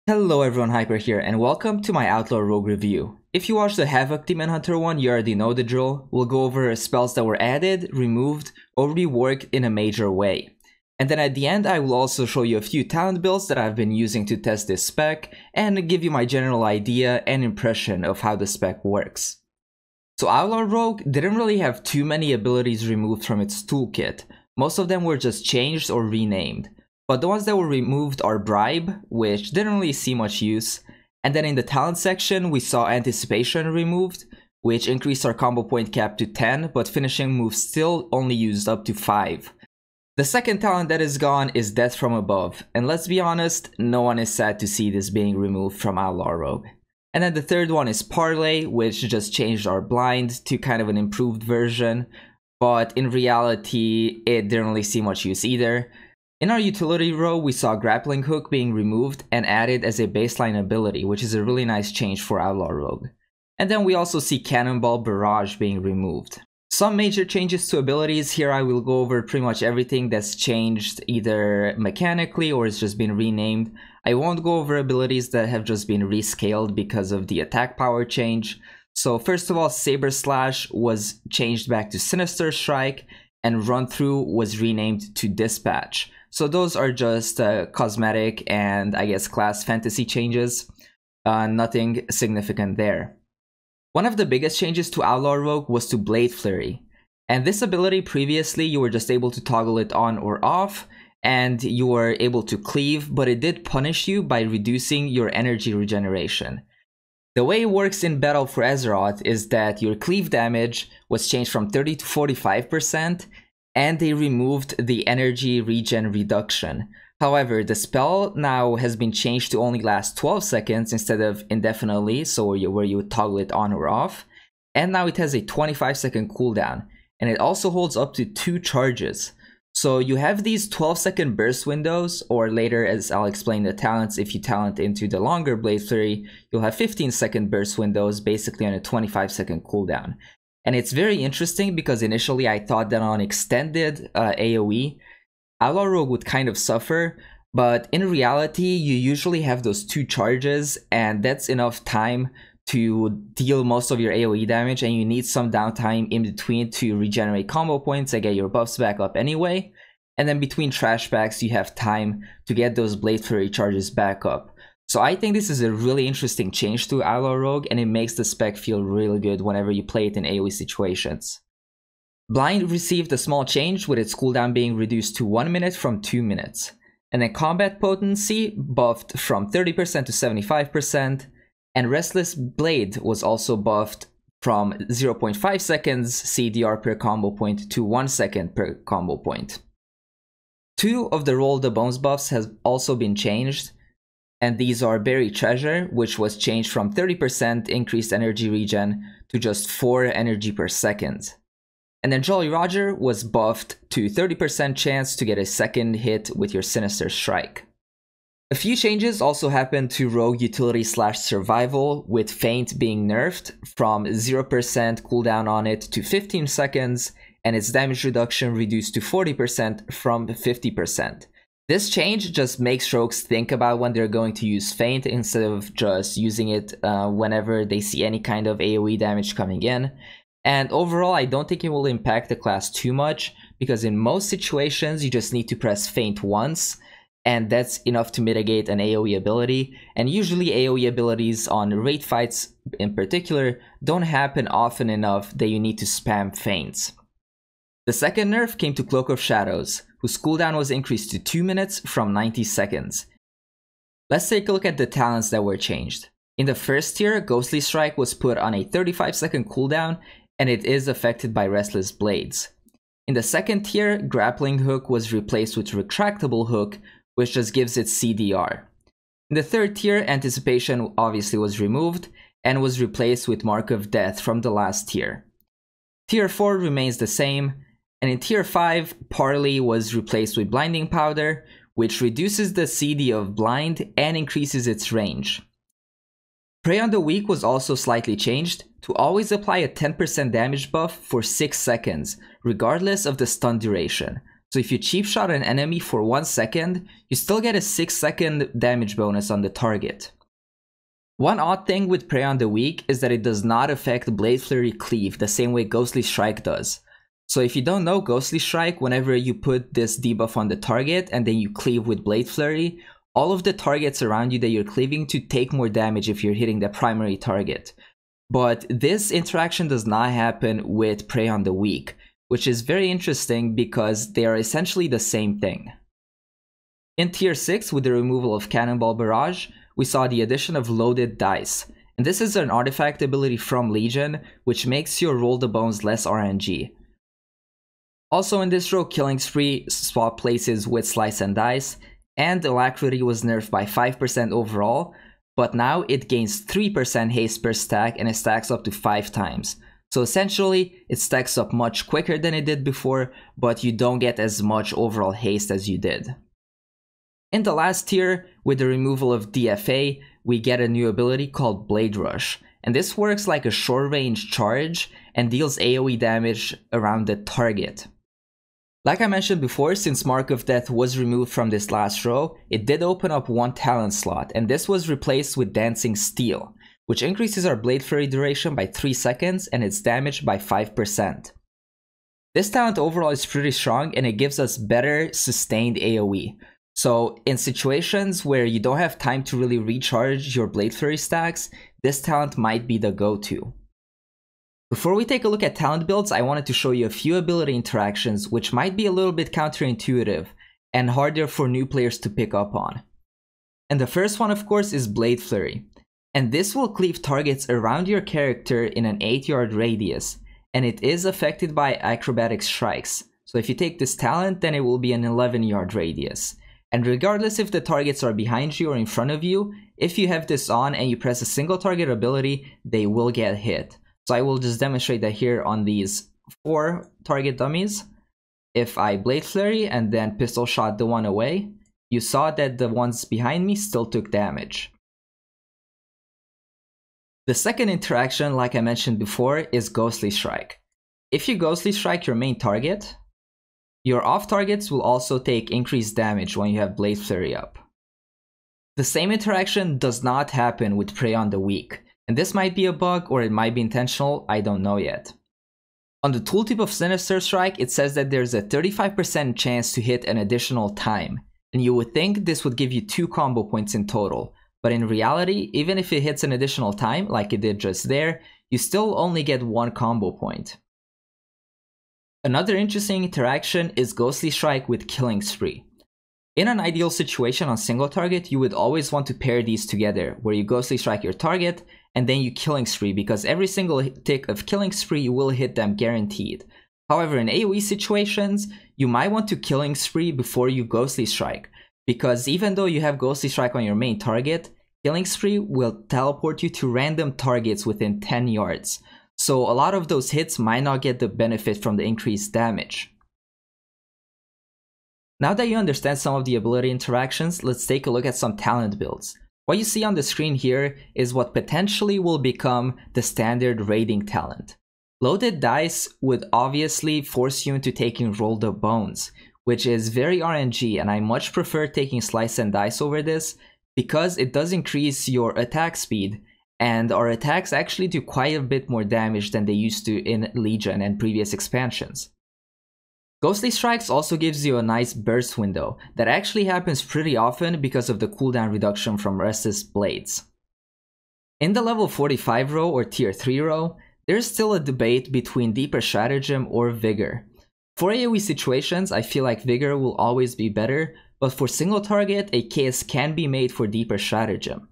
Hello everyone, Hyper here, and welcome to my Outlaw Rogue review. If you watched the Havoc Demon Hunter one, you already know the drill. We'll go over spells that were added, removed, or reworked in a major way. And then at the end, I will also show you a few talent builds that I've been using to test this spec, and give you my general idea and impression of how the spec works. So Outlaw Rogue didn't really have too many abilities removed from its toolkit. Most of them were just changed or renamed. But the ones that were removed are Bribe, which didn't really see much use. And then in the talent section, we saw Anticipation removed, which increased our combo point cap to 10, but finishing moves still only used up to 5. The second talent that is gone is Death from Above, and let's be honest, no one is sad to see this being removed from Outlaw Rogue. And then the third one is Parlay, which just changed our blind to kind of an improved version, but in reality, it didn't really see much use either. In our utility row, we saw Grappling Hook being removed and added as a baseline ability, which is a really nice change for Outlaw Rogue. And then we also see Cannonball Barrage being removed. Some major changes to abilities. Here I will go over pretty much everything that's changed either mechanically or it's just been renamed. I won't go over abilities that have just been rescaled because of the attack power change. So first of all, Saber Slash was changed back to Sinister Strike, and Run Through was renamed to Dispatch. So those are just cosmetic and I guess class fantasy changes. Nothing significant there. One of the biggest changes to Outlaw Rogue was to Blade Flurry. And this ability previously you were just able to toggle it on or off, and you were able to cleave, but it did punish you by reducing your energy regeneration. The way it works in battle for Azeroth is that your cleave damage was changed from 30 to 45%, and they removed the energy regen reduction. However, the spell now has been changed to only last 12 seconds instead of indefinitely, so where you would toggle it on or off. And now it has a 25-second cooldown, and it also holds up to 2 charges. So you have these 12-second burst windows, or later, as I'll explain the talents, if you talent into the longer Blade Flurry, you'll have 15-second burst windows, basically on a 25-second cooldown. And it's very interesting because initially I thought that on extended AoE, Outlaw Rogue would kind of suffer, but in reality, you usually have those 2 charges, and that's enough time to deal most of your AoE damage, and you need some downtime in between to regenerate combo points and get your buffs back up anyway. And then between trash packs, you have time to get those Blade Flurry charges back up. So I think this is a really interesting change to Outlaw Rogue, and it makes the spec feel really good whenever you play it in AoE situations. Blind received a small change with its cooldown being reduced to 1 minute from 2 minutes. And then Combat Potency buffed from 30% to 75%, and Restless Blade was also buffed from 0.5 seconds CDR per combo point to 1 second per combo point. 2 of the Roll the Bones buffs has also been changed, and these are Buried Treasure, which was changed from 30% increased energy regen to just 4 energy per second. And then Jolly Roger was buffed to 30% chance to get a second hit with your Sinister Strike. A few changes also happened to Rogue Utility / Survival, with Feint being nerfed from 0% cooldown on it to 15 seconds, and its damage reduction reduced to 40% from 50%. This change just makes rogues think about when they're going to use Feint instead of just using it whenever they see any kind of AoE damage coming in. And overall, I don't think it will impact the class too much, because in most situations you just need to press Feint once, and that's enough to mitigate an AoE ability. And usually AoE abilities on raid fights in particular don't happen often enough that you need to spam Feints. The second nerf came to Cloak of Shadows, whose cooldown was increased to 2 minutes from 90 seconds. Let's take a look at the talents that were changed. In the first tier, Ghostly Strike was put on a 35-second cooldown, and it is affected by Restless Blades. In the second tier, Grappling Hook was replaced with Retractable Hook, which just gives it CDR. In the third tier, Anticipation obviously was removed, and was replaced with Mark of Death from the last tier. Tier 4 remains the same, and in Tier 5, Parley was replaced with Blinding Powder, which reduces the CD of Blind and increases its range. Prey on the Weak was also slightly changed to always apply a 10% damage buff for 6 seconds, regardless of the stun duration. So if you cheap shot an enemy for 1 second, you still get a 6-second damage bonus on the target. One odd thing with Prey on the Weak is that it does not affect Blade Flurry Cleave the same way Ghostly Strike does. So if you don't know Ghostly Strike, whenever you put this debuff on the target and then you cleave with Blade Flurry, all of the targets around you that you're cleaving to take more damage if you're hitting the primary target. But this interaction does not happen with Prey on the Weak, which is very interesting because they are essentially the same thing. In Tier 6, with the removal of Cannonball Barrage, we saw the addition of Loaded Dice, and this is an artifact ability from Legion, which makes your Roll the Bones less RNG. Also in this row, Killing Spree swap places with Slice and Dice, and Alacrity was nerfed by 5% overall, but now it gains 3% haste per stack and it stacks up to 5 times. So essentially, it stacks up much quicker than it did before, but you don't get as much overall haste as you did. In the last tier, with the removal of DFA, we get a new ability called Blade Rush, and this works like a short-range charge and deals AoE damage around the target. Like I mentioned before, since Mark of Death was removed from this last row, it did open up one talent slot, and this was replaced with Dancing Steel, which increases our Blade Flurry duration by 3 seconds and its damage by 5%. This talent overall is pretty strong and it gives us better sustained AoE. So in situations where you don't have time to really recharge your Blade Flurry stacks, this talent might be the go-to. Before we take a look at talent builds, I wanted to show you a few ability interactions which might be a little bit counterintuitive and harder for new players to pick up on. And the first one, of course, is Blade Flurry. And this will cleave targets around your character in an 8-yard radius, and it is affected by acrobatic strikes. So if you take this talent, then it will be an 11-yard radius. And regardless if the targets are behind you or in front of you, if you have this on and you press a single target ability, they will get hit. So I will just demonstrate that here on these 4 target dummies. If I Blade Flurry and then pistol shot the one away, you saw that the ones behind me still took damage. The second interaction, like I mentioned before, is Ghostly Strike. If you Ghostly Strike your main target, your off targets will also take increased damage when you have Blade Flurry up. The same interaction does not happen with Prey on the Weak, and this might be a bug or it might be intentional, I don't know yet. On the tooltip of Sinister Strike, it says that there's a 35% chance to hit an additional time, and you would think this would give you 2 combo points in total, but in reality, even if it hits an additional time, like it did just there, you still only get 1 combo point. Another interesting interaction is Ghostly Strike with Killing Spree. In an ideal situation on single target, you would always want to pair these together, where you Ghostly Strike your target, and then you Killing Spree, because every single tick of Killing Spree will hit them guaranteed. However, in AoE situations, you might want to Killing Spree before you Ghostly Strike, because even though you have Ghostly Strike on your main target, Killing Spree will teleport you to random targets within 10 yards. So a lot of those hits might not get the benefit from the increased damage. Now that you understand some of the ability interactions, let's take a look at some talent builds. What you see on the screen here is what potentially will become the standard raiding talent. Loaded Dice would obviously force you into taking Roll the Bones, which is very RNG, and I much prefer taking Slice and Dice over this because it does increase your attack speed, and our attacks actually do quite a bit more damage than they used to in Legion and previous expansions. Ghostly Strikes also gives you a nice burst window that actually happens pretty often because of the cooldown reduction from Restless Blades. In the level 45 row or tier 3 row, there's still a debate between Deeper Stratagem or Vigor. For AoE situations, I feel like Vigor will always be better, but for single target, a case can be made for Deeper Stratagem.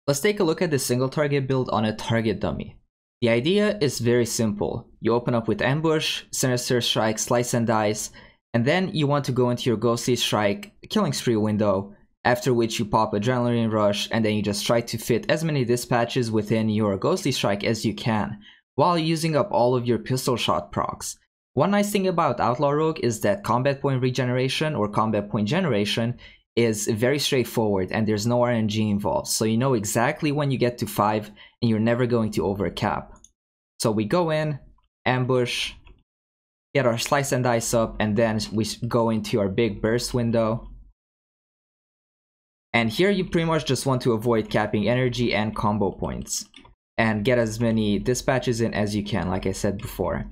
Let's take a look at the single target build on a target dummy. The idea is very simple. You open up with Ambush, Sinister Strike, Slice and Dice, and then you want to go into your Ghostly Strike Killing Spree window, after which you pop Adrenaline Rush, and then you just try to fit as many dispatches within your Ghostly Strike as you can, while using up all of your pistol shot procs. One nice thing about Outlaw Rogue is that combat point regeneration or combat point generation is very straightforward and there's no RNG involved, so you know exactly when you get to 5 and you're never going to overcap. So we go in, ambush, get our slice and dice up, and then we go into our big burst window. And here you pretty much just want to avoid capping energy and combo points and get as many dispatches in as you can, like I said before.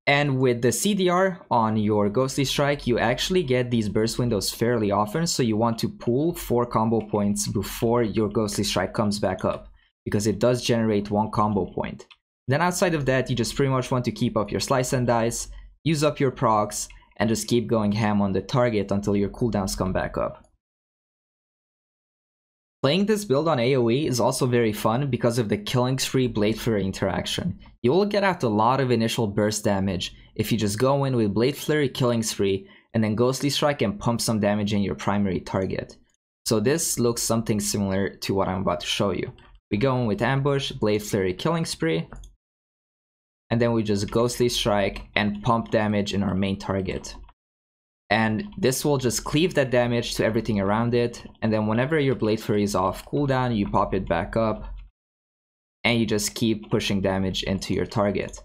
And with the CDR on your Ghostly Strike, you actually get these burst windows fairly often, so you want to pool 4 combo points before your Ghostly Strike comes back up, because it does generate 1 combo point. Then outside of that, you just pretty much want to keep up your slice and dice, use up your procs, and just keep going ham on the target until your cooldowns come back up. Playing this build on AoE is also very fun because of the Killing Spree Blade Flurry interaction. You will get out a lot of initial burst damage if you just go in with Blade Flurry, Killing Spree, and then Ghostly Strike and pump some damage in your primary target. So this looks something similar to what I'm about to show you. We go in with Ambush, Blade Flurry, Killing Spree, and then we just Ghostly Strike and pump damage in our main target. And this will just cleave that damage to everything around it, and then whenever your Blade Flurry is off cooldown, you pop it back up, and you just keep pushing damage into your target.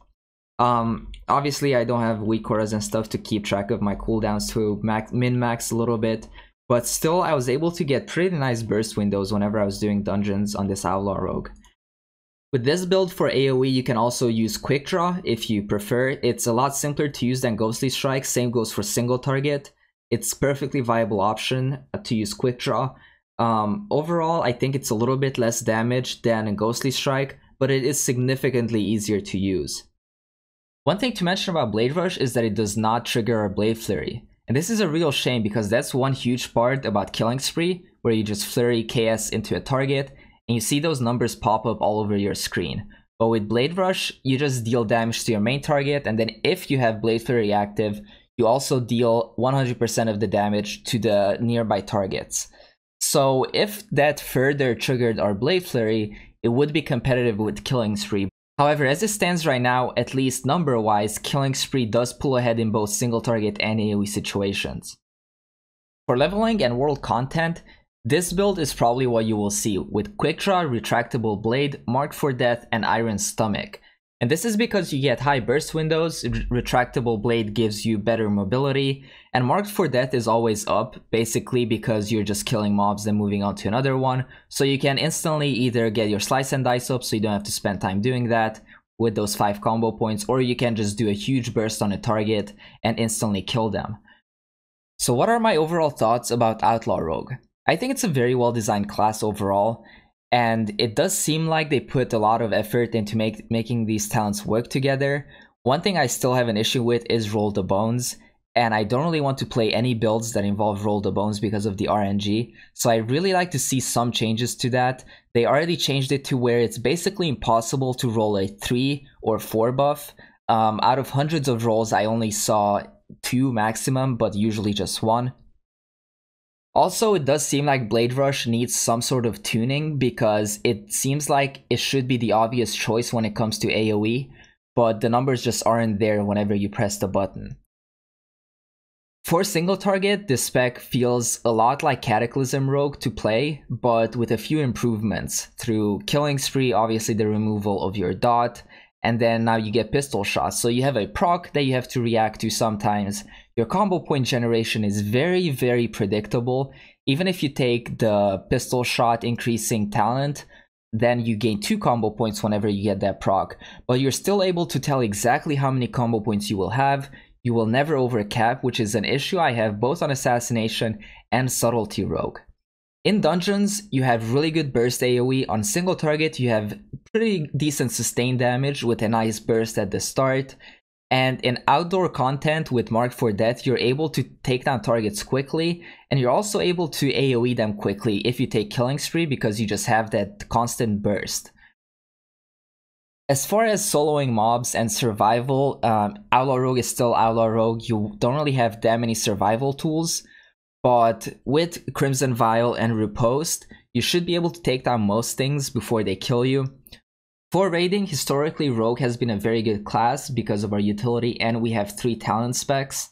Obviously I don't have weak auras and stuff to keep track of my cooldowns to min-max a little bit, but still I was able to get pretty nice burst windows whenever I was doing dungeons on this Outlaw Rogue. With this build for AoE, you can also use Quick Draw if you prefer. It's a lot simpler to use than Ghostly Strike. Same goes for single target. It's a perfectly viable option to use Quick Draw. Overall, I think it's a little bit less damage than a Ghostly Strike, but it is significantly easier to use. One thing to mention about Blade Rush is that it does not trigger a Blade Flurry. And this is a real shame because that's one huge part about Killing Spree, where you just flurry KS into a target, and you see those numbers pop up all over your screen. But with Blade Rush, you just deal damage to your main target, and then if you have Blade Flurry active, you also deal 100% of the damage to the nearby targets. So if that further triggered our Blade Flurry, it would be competitive with Killing Spree. However, as it stands right now, at least number-wise, Killing Spree does pull ahead in both single target and AoE situations. For leveling and world content, this build is probably what you will see, with Quick Draw, Retractable Blade, Marked for Death, and Iron Stomach. And this is because you get high burst windows, Retractable Blade gives you better mobility, and Marked for Death is always up, basically because you're just killing mobs then moving on to another one, so you can instantly either get your slice and dice up so you don't have to spend time doing that with those 5 combo points, or you can just do a huge burst on a target and instantly kill them. So what are my overall thoughts about Outlaw Rogue? I think it's a very well designed class overall, and it does seem like they put a lot of effort into making these talents work together. One thing I still have an issue with is Roll the Bones, and I don't really want to play any builds that involve Roll the Bones because of the RNG, so I really like to see some changes to that. They already changed it to where it's basically impossible to roll a 3 or 4 buff. Out of hundreds of rolls, I only saw 2 maximum, but usually just 1. Also, it does seem like Blade Rush needs some sort of tuning because it seems like it should be the obvious choice when it comes to AoE, but the numbers just aren't there whenever you press the button. For single target, this spec feels a lot like Cataclysm Rogue to play, but with a few improvements through Killing Spree, obviously the removal of your dot, and then now you get pistol shots, so you have a proc that you have to react to sometimes. Your combo point generation is very, very predictable. Even if you take the pistol shot increasing talent, then you gain 2 combo points whenever you get that proc, but you're still able to tell exactly how many combo points you will have. You will never overcap, which is an issue I have both on Assassination and Subtlety Rogue. In dungeons, you have really good burst AoE. On single target, you have pretty decent sustained damage with a nice burst at the start. And in outdoor content with Marked for Death, you're able to take down targets quickly, and you're also able to AoE them quickly if you take Killing Spree because you just have that constant burst. As far as soloing mobs and survival, Outlaw Rogue is still Outlaw Rogue. You don't really have that many survival tools, but with Crimson Vial and Riposte, you should be able to take down most things before they kill you. For raiding, historically Rogue has been a very good class because of our utility, and we have 3 talent specs.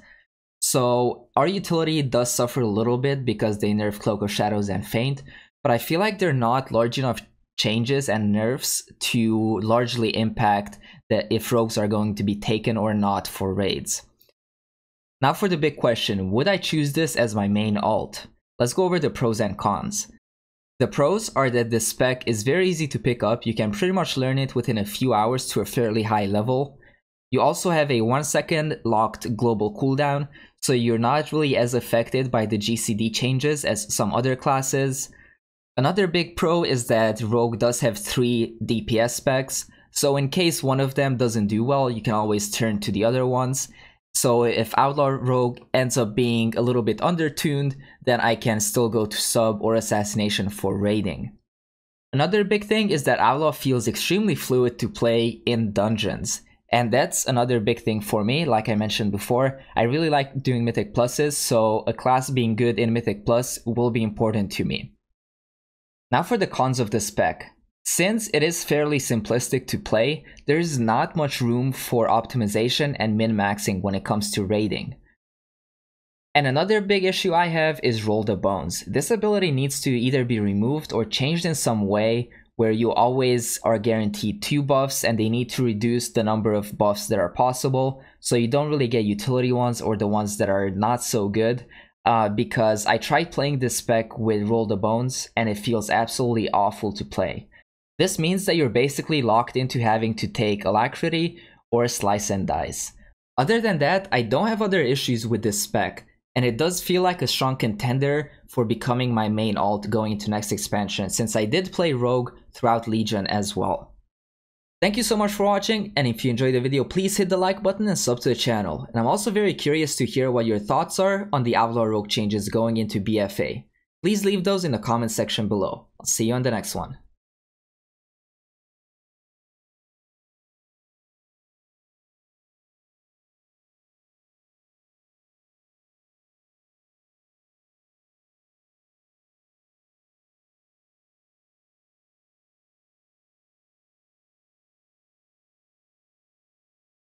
So our utility does suffer a little bit because they nerf Cloak of Shadows and Feint, but I feel like they're not large enough changes and nerfs to largely impact if rogues are going to be taken or not for raids. Now for the big question, would I choose this as my main alt? Let's go over the pros and cons. The pros are that the spec is very easy to pick up. You can pretty much learn it within a few hours to a fairly high level. You also have a 1 second locked global cooldown, so you're not really as affected by the GCD changes as some other classes. Another big pro is that Rogue does have 3 DPS specs, so in case one of them doesn't do well, you can always turn to the other ones. So if Outlaw Rogue ends up being a little bit undertuned, then I can still go to sub or assassination for raiding. Another big thing is that Outlaw feels extremely fluid to play in dungeons. And that's another big thing for me. Like I mentioned before, I really like doing Mythic Pluses, so a class being good in Mythic Plus will be important to me. Now for the cons of the spec. Since it is fairly simplistic to play, there is not much room for optimization and min-maxing when it comes to raiding. And another big issue I have is Roll the Bones. This ability needs to either be removed or changed in some way where you always are guaranteed 2 buffs and they need to reduce the number of buffs that are possible, so you don't really get utility ones or the ones that are not so good. Because I tried playing this spec with Roll the Bones and it feels absolutely awful to play. This means that you're basically locked into having to take Alacrity or Slice and Dice. Other than that, I don't have other issues with this spec, and it does feel like a strong contender for becoming my main alt going into next expansion, since I did play Rogue throughout Legion as well. Thank you so much for watching, and if you enjoyed the video, please hit the like button and sub to the channel. And I'm also very curious to hear what your thoughts are on the Outlaw Rogue changes going into BFA. Please leave those in the comment section below. I'll see you on the next one.